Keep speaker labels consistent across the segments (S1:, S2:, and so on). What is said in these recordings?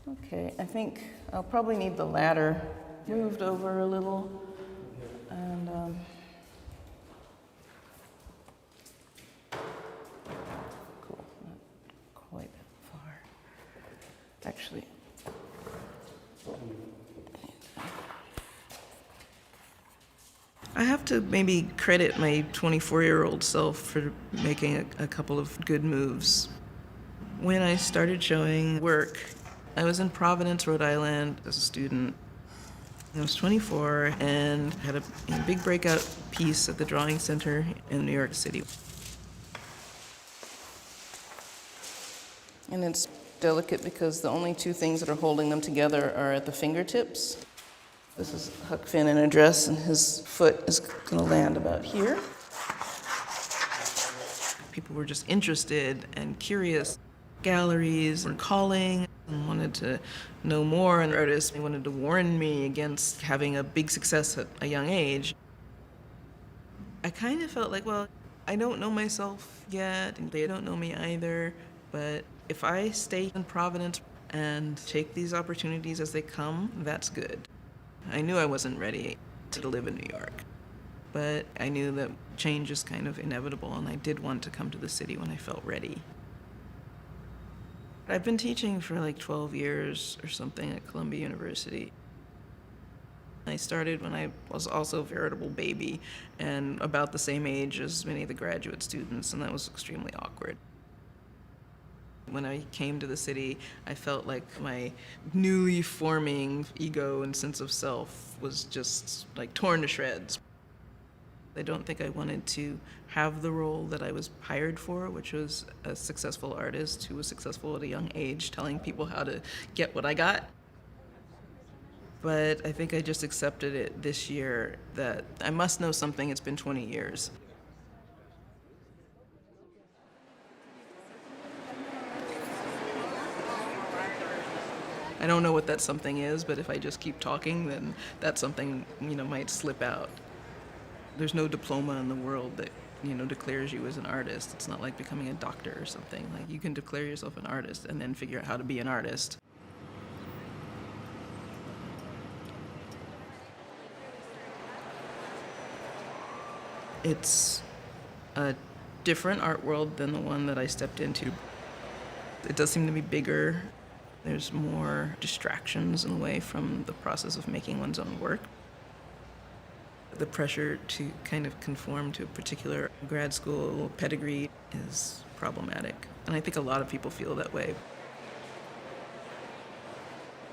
S1: Okay, I think I'll probably need the ladder moved over a little. And cool, not quite that far. Actually, I have to maybe credit my 24-year-old self for making a couple of good moves. When I started showing work, I was in Providence, Rhode Island as a student. I was 24 and had a big breakout piece at the Drawing Center in New York City. And it's delicate because the only two things that are holding them together are at the fingertips. This is Huck Finn in a dress, and his foot is going to land about here. People were just interested and curious. Galleries were calling and wanted to know more, and artists wanted to warn me against having a big success at a young age. I kind of felt like, well, I don't know myself yet, and they don't know me either, but if I stay in Providence and take these opportunities as they come, that's good. I knew I wasn't ready to live in New York, but I knew that change is kind of inevitable, and I did want to come to the city when I felt ready. I've been teaching for like 12 years or something at Columbia University. I started when I was also a veritable baby and about the same age as many of the graduate students, and that was extremely awkward. When I came to the city, I felt like my newly forming ego and sense of self was just like torn to shreds. I don't think I wanted to have the role that I was hired for, which was a successful artist who was successful at a young age, telling people how to get what I got. But I think I just accepted it this year that I must know something. It's been 20 years. I don't know what that something is, but if I just keep talking, then that something, might slip out. There's no diploma in the world that, declares you as an artist. It's not like becoming a doctor or something. Like, you can declare yourself an artist and then figure out how to be an artist. It's a different art world than the one that I stepped into. It does seem to be bigger. There's more distractions in a way from the process of making one's own work. The pressure to kind of conform to a particular grad school pedigree is problematic, and I think a lot of people feel that way.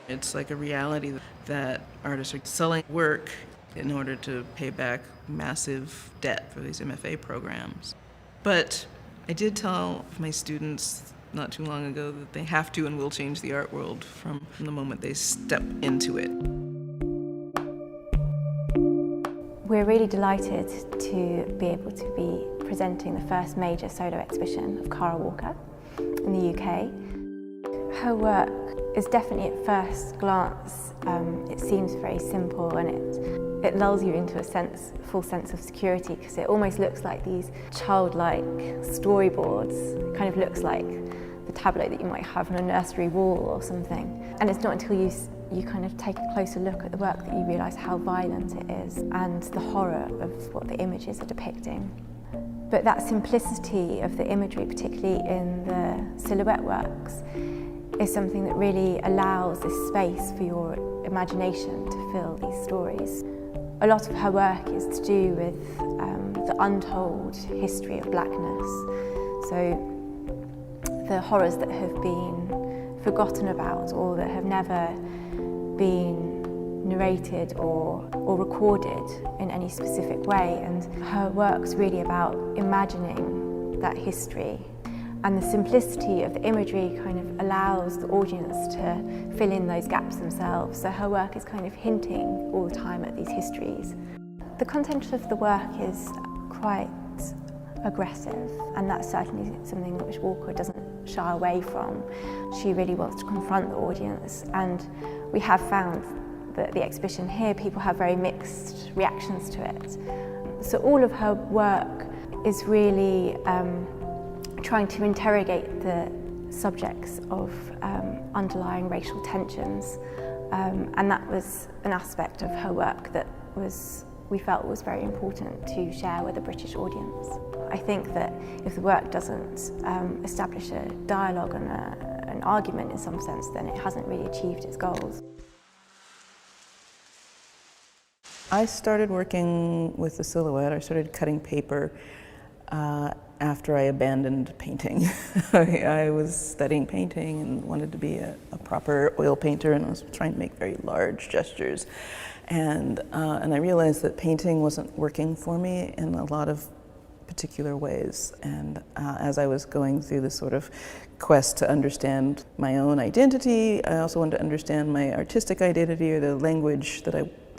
S1: It's like a reality that artists are selling work in order to pay back massive debt for these MFA programs. But I did tell my students not too long ago that they have to and will change the art world from the moment they step into it.
S2: We're really delighted to be able to be presenting the first major solo exhibition of Cara Walker in the UK. Her work is definitely at first glance, it seems very simple, and it lulls you into a full sense of security, because it almost looks like these childlike storyboards. It kind of looks like the tableau that you might have on a nursery wall or something. And it's not until you kind of take a closer look at the work that you realise how violent it is and the horror of what the images are depicting. But that simplicity of the imagery, particularly in the silhouette works, is something that really allows this space for your imagination to fill these stories. A lot of her work is to do with the untold history of blackness. So the horrors that have been forgotten about or that have never been narrated or recorded in any specific way. And her work's really about imagining that history. And the simplicity of the imagery kind of allows the audience to fill in those gaps themselves. So her work is kind of hinting all the time at these histories. The content of the work is quite aggressive, and that's certainly something which Walker doesn't shy away from. She really wants to confront the audience, and we have found that the exhibition here, people have very mixed reactions to it. So all of her work is really trying to interrogate the subjects of underlying racial tensions, and that was an aspect of her work that we felt was very important to share with a British audience. I think that if the work doesn't establish a dialogue and an argument in some sense, then it hasn't really achieved its goals.
S1: I started working with the silhouette. I started cutting paper after I abandoned painting. I was studying painting and wanted to be a proper oil painter, and I was trying to make very large gestures. And I realized that painting wasn't working for me in a lot of particular ways. And as I was going through this sort of quest to understand my own identity, I also wanted to understand my artistic identity, or the language that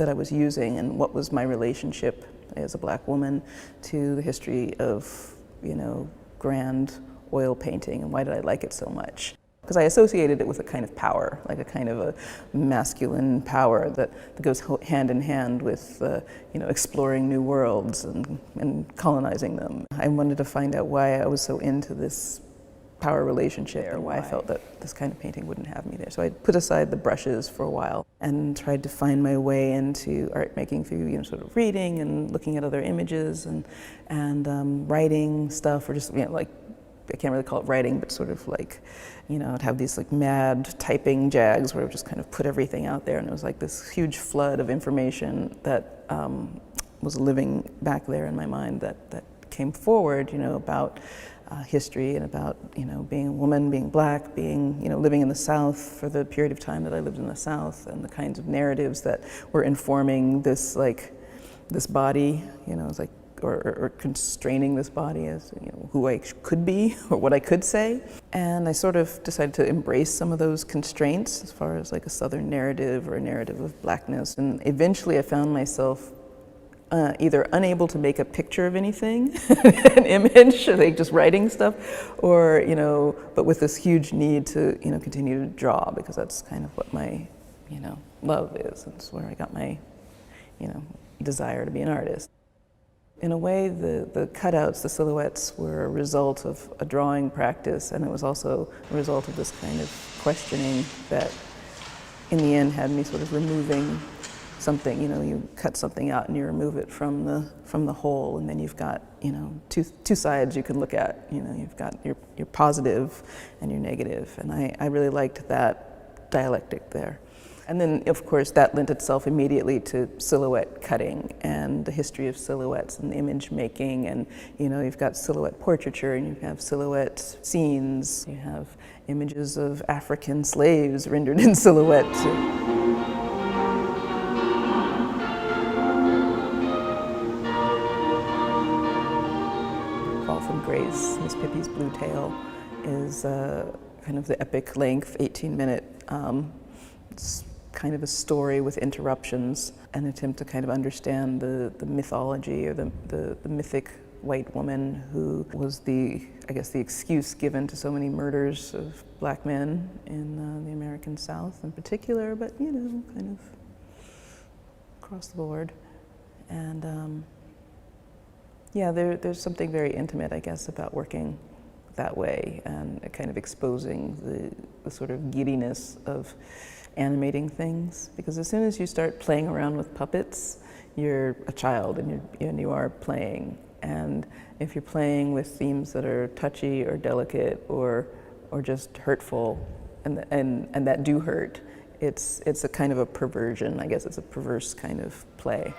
S1: I was using, and what was my relationship as a black woman to the history of, grand oil painting, and why did I like it so much? Because I associated it with a kind of power, like a kind of a masculine power that goes hand in hand with, exploring new worlds and colonizing them. I wanted to find out why I was so into this power relationship, or why I felt that this kind of painting wouldn't have me there. So I put aside the brushes for a while and tried to find my way into art making through, sort of reading and looking at other images and writing stuff, or just, like, I can't really call it writing, but sort of like, I'd have these like mad typing jags where I would just kind of put everything out there, and it was like this huge flood of information that was living back there in my mind that came forward, about history and about, being a woman, being black, being, living in the South for the period of time that I lived in the South, and the kinds of narratives that were informing this, like, this body, it's like, or constraining this body as, who I could be or what I could say. And I sort of decided to embrace some of those constraints as far as like a Southern narrative or a narrative of blackness. And eventually I found myself either unable to make a picture of anything, an image, like just writing stuff, or, but with this huge need to, continue to draw, because that's kind of what my, love is. It's where I got my, desire to be an artist. In a way, the cutouts, the silhouettes, were a result of a drawing practice, and it was also a result of this kind of questioning that, in the end, had me sort of removing something. You cut something out and you remove it from the whole, and then you've got, two sides you can look at. You've got your positive and your negative, and I really liked that dialectic there. And then, of course, that lent itself immediately to silhouette cutting and the history of silhouettes and image making. And, you've got silhouette portraiture, and you have silhouette scenes. You have images of African slaves rendered in silhouette. Fall from Grace, Miss Pippi's Blue Tail, is kind of the epic length, 18-minute. It's kind of a story with interruptions, an attempt to kind of understand the mythology, or the mythic white woman who was the excuse given to so many murders of black men in the American South in particular, but kind of across the board. And there's something very intimate, I guess, about working that way, and kind of exposing the sort of giddiness of animating things, because as soon as you start playing around with puppets, you're a child and you are playing. And if you're playing with themes that are touchy or delicate or just hurtful and that do hurt, it's a kind of a perversion. I guess it's a perverse kind of play.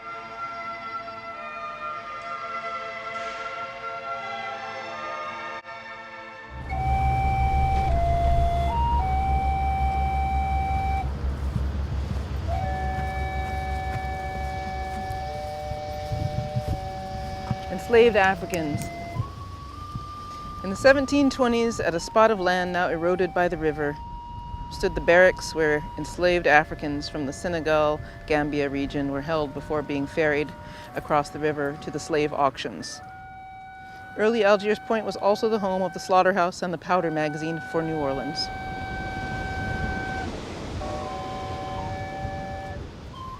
S1: Enslaved Africans. In the 1720s, at a spot of land now eroded by the river, stood the barracks where enslaved Africans from the Senegal, Gambia region were held before being ferried across the river to the slave auctions. Early Algiers Point was also the home of the slaughterhouse and the powder magazine for New Orleans.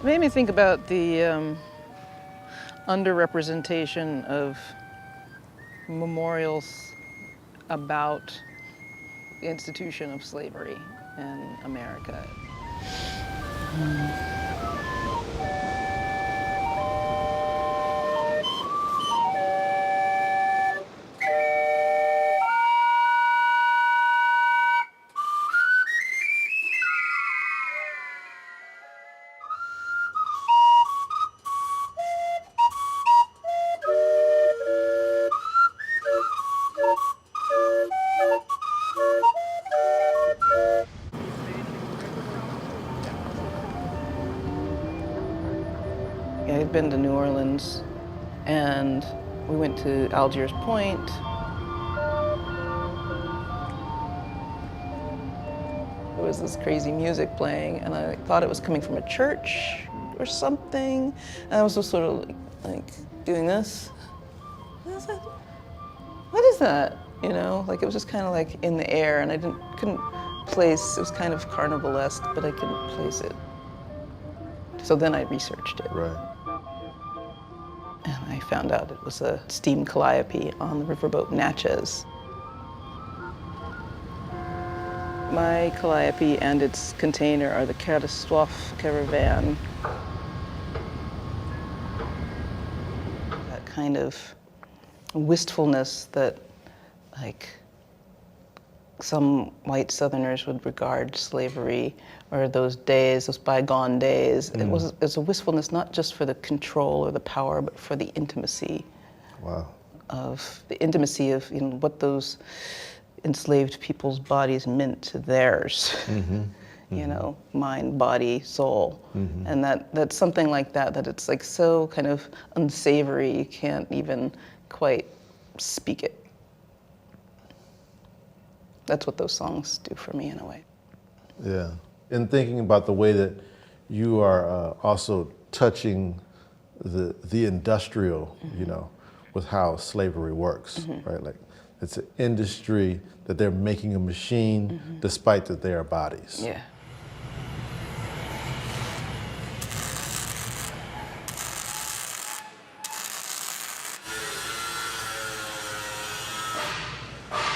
S1: It made me think about the underrepresentation of memorials about the institution of slavery in America. I had been to New Orleans, and we went to Algiers Point. There was this crazy music playing, and I thought it was coming from a church or something. And I was just sort of like doing this. And I was like, what is that? You know, like it was just kind of like in the air, and I couldn't place. It was kind of carnivalesque, but I couldn't place it. So then I researched it.
S3: Right.
S1: And I found out it was a steamed Calliope on the riverboat Natchez. My Calliope and its container are the catastrophe caravan. That kind of wistfulness that, like, some white Southerners would regard slavery, or those days, those bygone days. It's a wistfulness not just for the control or the power, but for the intimacy.
S3: Wow.
S1: Of the intimacy of, you know, what those enslaved people's bodies meant to theirs. You know, mind, body, soul. And that's something like that it's like so kind of unsavory, you can't even quite speak it. That's what those songs do for me in a way.
S3: Yeah. And thinking about the way that you are also touching the industrial, you know, with how slavery works, right? Like it's an industry that they're making a machine despite that they are bodies.
S1: Yeah.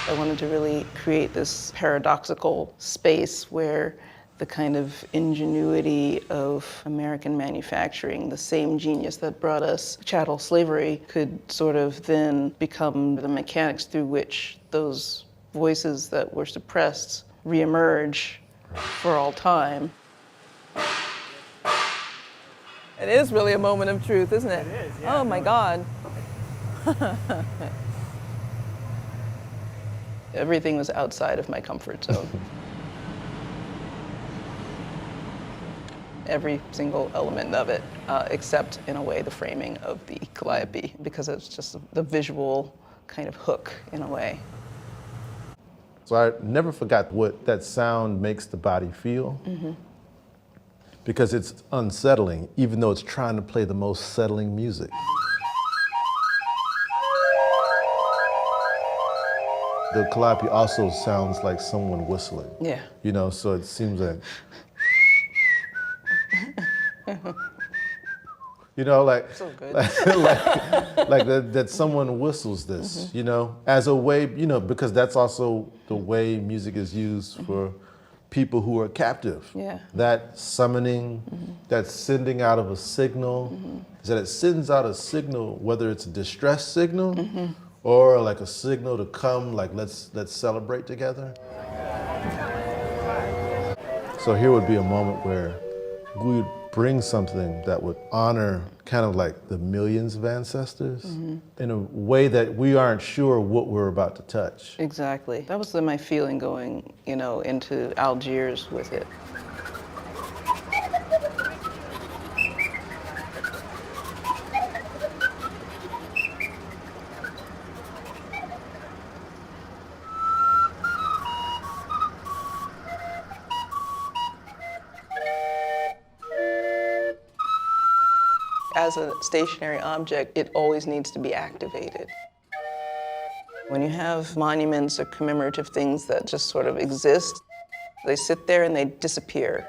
S1: I wanted to really create this paradoxical space where the kind of ingenuity of American manufacturing, the same genius that brought us chattel slavery, could sort of then become the mechanics through which those voices that were suppressed reemerge for all time. It is really a moment of truth, isn't it?
S4: It is, yeah.
S1: Oh my God. Everything was outside of my comfort zone. Every single element of it, except in a way the framing of the Calliope, because it's just the visual kind of hook in a way.
S3: So I never forgot what that sound makes the body feel. Because it's unsettling, even though it's trying to play the most settling music. The Calliope also sounds like someone whistling.
S1: Yeah.
S3: You know, so it seems like, you know, like,
S1: So good.
S3: like that someone whistles this, you know, as a way, you know, because that's also the way music is used for people who are captive.
S1: Yeah.
S3: That summoning, that sending out of a signal, is that it sends out a signal, whether it's a distress signal or like a signal to come, like let's celebrate together. So here would be a moment where we would bring something that would honor kind of like the millions of ancestors in a way that we aren't sure what we're about to touch.
S1: Exactly. That was my feeling going, you know, into Algiers with it. As a stationary object, it always needs to be activated. When you have monuments or commemorative things that just sort of exist, they sit there and they disappear.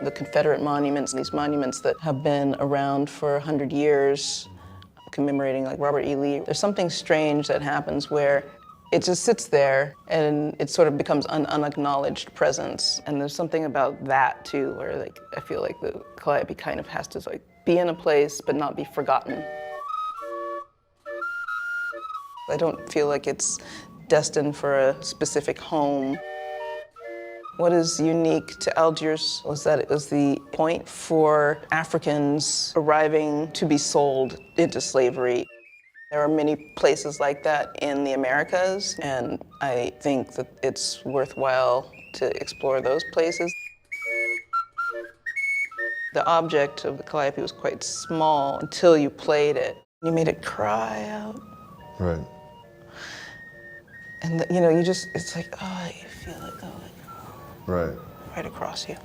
S1: The Confederate monuments, these monuments that have been around for 100 years, commemorating like Robert E. Lee, there's something strange that happens where It just sits there and it sort of becomes an unacknowledged presence. And there's something about that too, where like I feel like the Calliope kind of has to like be in a place but not be forgotten. I don't feel like it's destined for a specific home. What is unique to Algiers was that it was the point for Africans arriving to be sold into slavery. There are many places like that in the Americas, and I think that it's worthwhile to explore those places. The object of the Calliope was quite small until you played it. You made it cry out.
S3: Right.
S1: And, you know, you just, it's like, oh, you feel it going
S3: Right.
S1: right across you.